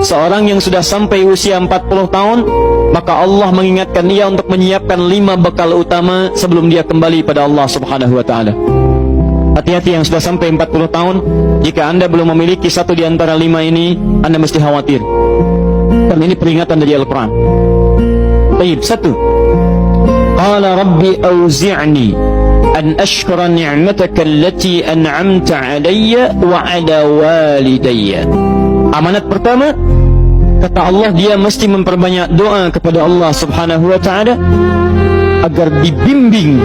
seorang yang sudah sampai usia 40 tahun, maka Allah mengingatkan dia untuk menyiapkan 5 bekal utama sebelum dia kembali pada Allah Subhanahu wa ta'ala. Hati-hati yang sudah sampai 40 tahun, jika anda belum memiliki satu di antara 5 ini, anda mesti khawatir. Dan ini peringatan dari Al-Quran. Baik, 1. Qala rabbi awzi'ni an ashkura ni'mataka allati an'amta alayya wa ala walidayya. Amanat pertama, kata Allah, dia mesti memperbanyak doa kepada Allah Subhanahu wa ta'ala agar dibimbing,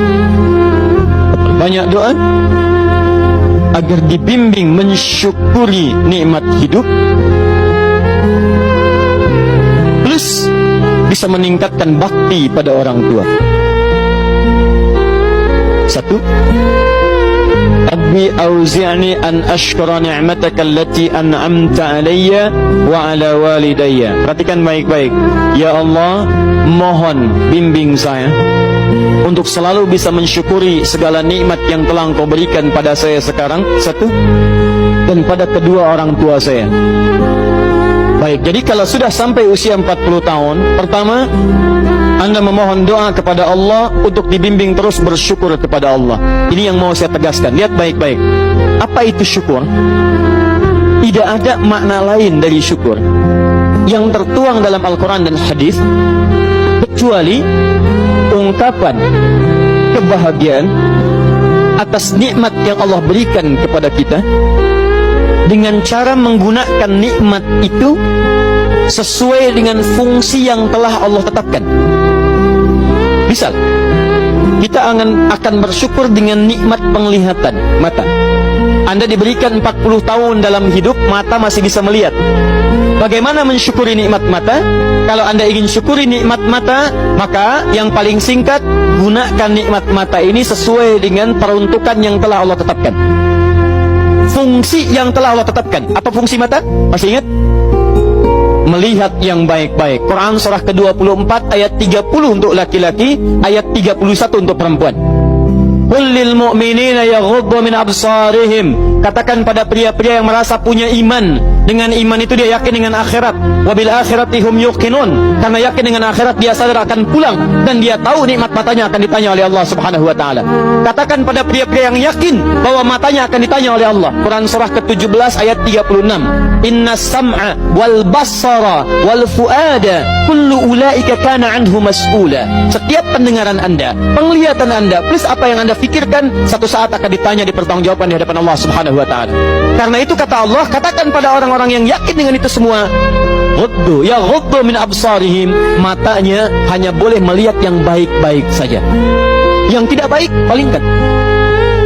banyak doa agar dibimbing mensyukuri nikmat hidup, plus bisa meningkatkan bakti pada orang tua. 1. Rabbi auzi'ni an ashkura ni'mataka allati an'amta alayya wa ala walidayya. Perhatikan baik-baik. Ya Allah, mohon bimbing saya untuk selalu bisa mensyukuri segala nikmat yang telah Engkau berikan pada saya sekarang, 1, dan pada kedua orang tua saya. Baik, jadi kalau sudah sampai usia 40 tahun, pertama, anda memohon doa kepada Allah untuk dibimbing terus bersyukur kepada Allah. Ini yang mau saya tegaskan. Lihat baik-baik. Apa itu syukur? Tidak ada makna lain dari syukur yang tertuang dalam Al-Quran dan hadis kecuali ungkapan kebahagiaan atas nikmat yang Allah berikan kepada kita dengan cara menggunakan nikmat itu sesuai dengan fungsi yang telah Allah tetapkan. Misal, kita akan bersyukur dengan nikmat penglihatan mata. Anda diberikan 40 tahun dalam hidup, mata masih bisa melihat. Bagaimana mensyukuri nikmat mata? Kalau Anda ingin syukuri nikmat mata, maka yang paling singkat, gunakan nikmat mata ini sesuai dengan peruntukan yang telah Allah tetapkan. Fungsi yang telah Allah tetapkan. Apa fungsi mata? Masih ingat? Melihat yang baik-baik. Quran surah ke-24 ayat 30 untuk laki-laki, ayat 31 untuk perempuan. Qul lil mu'minina yaghuddu min absarihim. Katakan pada pria-pria yang merasa punya iman. Dengan iman itu dia yakin dengan akhirat. Wabil akhirati hum yuqinun. Karena yakin dengan akhirat dia sadar akan pulang dan dia tahu nikmat matanya akan ditanya oleh Allah Subhanahu wa taala. Katakan pada pria-pria yang yakin bahwa matanya akan ditanya oleh Allah. Quran surah ke-17 ayat 36. Inna sam'a wal basara wal fuada kullu ulaika kana anhu mas'ula. Setiap pendengaran Anda, penglihatan Anda, plus apa yang Anda fikirkan, satu saat akan ditanya, dipertanggungjawabkan di hadapan Allah Subhanahu wa taala. Karena itu kata Allah, katakan pada orang-orang yang yakin dengan itu semua, ghuddu min absarihim, matanya hanya boleh melihat yang baik-baik saja. Yang tidak baik palingkan.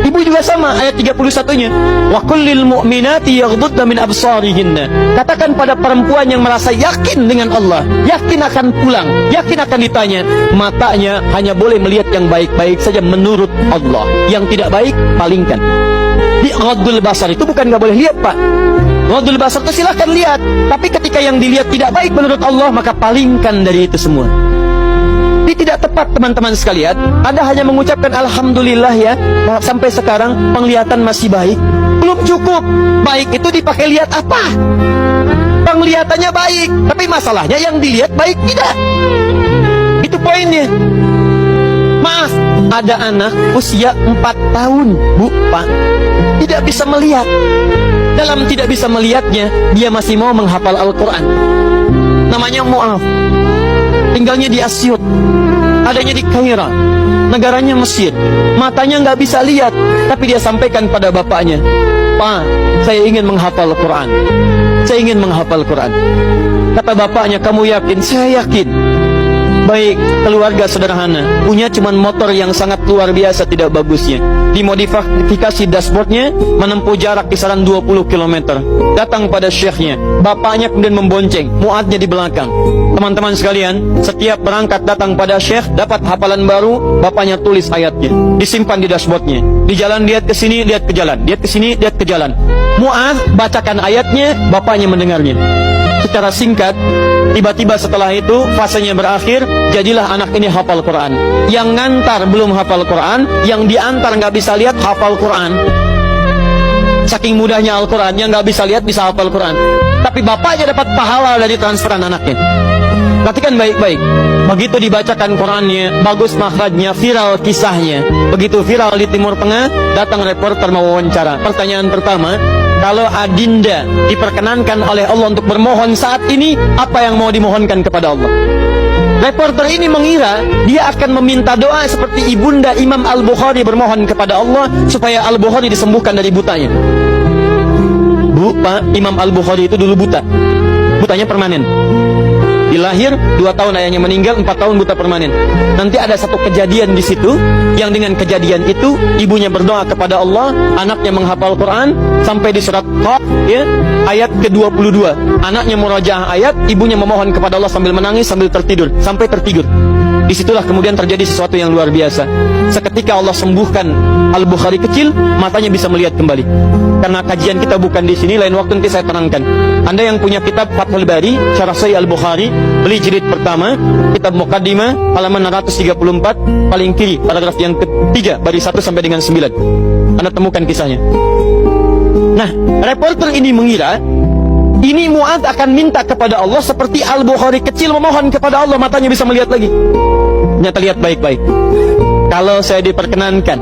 Ibu juga sama, ayat 31-nya. Wa kullil mu'minati yaghdudna min absarihinna. Katakan pada perempuan yang merasa yakin dengan Allah, yakin akan pulang, yakin akan ditanya, matanya hanya boleh melihat yang baik-baik saja menurut Allah. Yang tidak baik palingkan. Di ghaddul basar itu bukan nggak boleh lihat, Pak. Ghaddul basar itu silahkan lihat, tapi ketika yang dilihat tidak baik menurut Allah, maka palingkan dari itu semua. Ini tidak tepat, teman-teman sekalian. Anda hanya mengucapkan alhamdulillah ya, sampai sekarang penglihatan masih baik. Belum cukup. Baik itu dipakai lihat apa? Penglihatannya baik, tapi masalahnya yang dilihat baik tidak. Itu poinnya. Maaf, ada anak usia 4 tahun, Bu, Pak, tidak bisa melihat. Dalam tidak bisa melihatnya, dia masih mau menghafal Al-Quran. Namanya Mu'af. Tinggalnya di Asyut, adanya di Kaira, negaranya Mesir. Matanya nggak bisa lihat, tapi dia sampaikan pada bapaknya, Pak, saya ingin menghafal Quran. Saya ingin menghafal Quran. Kata bapaknya, kamu yakin? Saya yakin. Baik, keluarga sederhana, punya cuman motor yang sangat luar biasa tidak bagusnya. Dimodifikasi dashboardnya, menempuh jarak kisaran 20 km. Datang pada syekhnya, bapaknya kemudian membonceng, muadnya di belakang. Teman-teman sekalian, setiap berangkat datang pada syekh, dapat hafalan baru, bapaknya tulis ayatnya, disimpan di dashboardnya. Di jalan lihat ke sini, lihat ke jalan, lihat ke sini, lihat ke jalan. Muad bacakan ayatnya, bapaknya mendengarnya. Secara singkat, tiba-tiba setelah itu fasenya berakhir, jadilah anak ini hafal Quran. Yang ngantar belum hafal Quran, yang diantar nggak bisa lihat hafal Quran. Saking mudahnya Al-Quran, yang nggak bisa lihat bisa hafal Quran. Tapi tapi bapaknya dapat pahala dari transferan anaknya. Perhatikan baik-baik. Begitu dibacakan Qurannya, bagus makhrajnya, viral kisahnya. Begitu viral di Timur Tengah, datang reporter mau wawancara. Pertanyaan pertama, kalau adinda diperkenankan oleh Allah untuk bermohon saat ini, apa yang mau dimohonkan kepada Allah? Reporter ini mengira dia akan meminta doa seperti ibunda Imam Al-Bukhari bermohon kepada Allah supaya Al-Bukhari disembuhkan dari butanya. Bu, Pak, Imam Al-Bukhari itu dulu buta. Butanya permanen. Dilahir 2 tahun ayahnya meninggal, 4 tahun buta permanen. Nanti ada satu kejadian di situ, yang dengan kejadian itu ibunya berdoa kepada Allah, anaknya menghafal Quran sampai di surat Qaf, ya, ayat ke-22. Anaknya murojaah ayat, ibunya memohon kepada Allah sambil menangis, sambil tertidur, sampai tertidur. Disitulah kemudian terjadi sesuatu yang luar biasa. Seketika Allah sembuhkan Al-Bukhari kecil, matanya bisa melihat kembali. Karena kajian kita bukan di sini, lain waktu nanti saya terangkan. Anda yang punya kitab Fathul Bari, Syarah Sahih Al-Bukhari, beli jilid pertama, kitab Muqaddimah, halaman 634, paling kiri, paragraf yang ketiga, baris 1 sampai dengan 9. Anda temukan kisahnya. Nah, reporter ini mengira ini Mu'adz akan minta kepada Allah seperti Al-Bukhari kecil memohon kepada Allah, matanya bisa melihat lagi. Ternyata lihat baik-baik. Kalau saya diperkenankan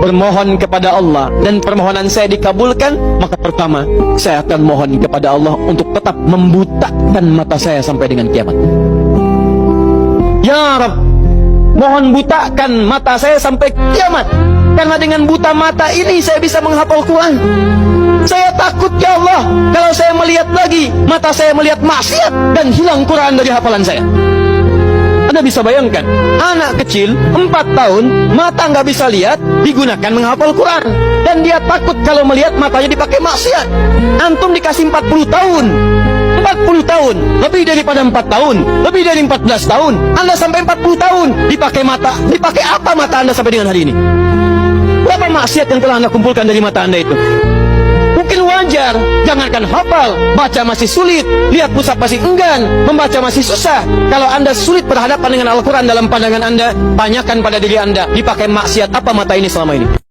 bermohon kepada Allah dan permohonan saya dikabulkan, maka pertama saya akan mohon kepada Allah untuk tetap membutakan mata saya sampai dengan kiamat. Ya Rabb, mohon butakan mata saya sampai kiamat, karena dengan buta mata ini saya bisa menghafal Quran. Saya takut ya Allah, kalau saya melihat lagi, mata saya melihat maksiat dan hilang Quran dari hafalan saya. Anda bisa bayangkan, anak kecil 4 tahun, mata nggak bisa lihat, digunakan menghafal Quran. Dan dia takut kalau melihat matanya dipakai maksiat. Antum dikasih 40 tahun, 40 tahun, lebih daripada 4 tahun, lebih dari 14 tahun, Anda sampai 40 tahun, dipakai mata, dipakai apa mata Anda sampai dengan hari ini? Berapa maksiat yang telah Anda kumpulkan dari mata Anda itu? Mungkin wajar, jangankan hafal, baca masih sulit, lihat mushaf masih enggan, membaca masih susah. Kalau Anda sulit berhadapan dengan Al-Quran dalam pandangan Anda, tanyakan pada diri Anda, dipakai maksiat apa mata ini selama ini?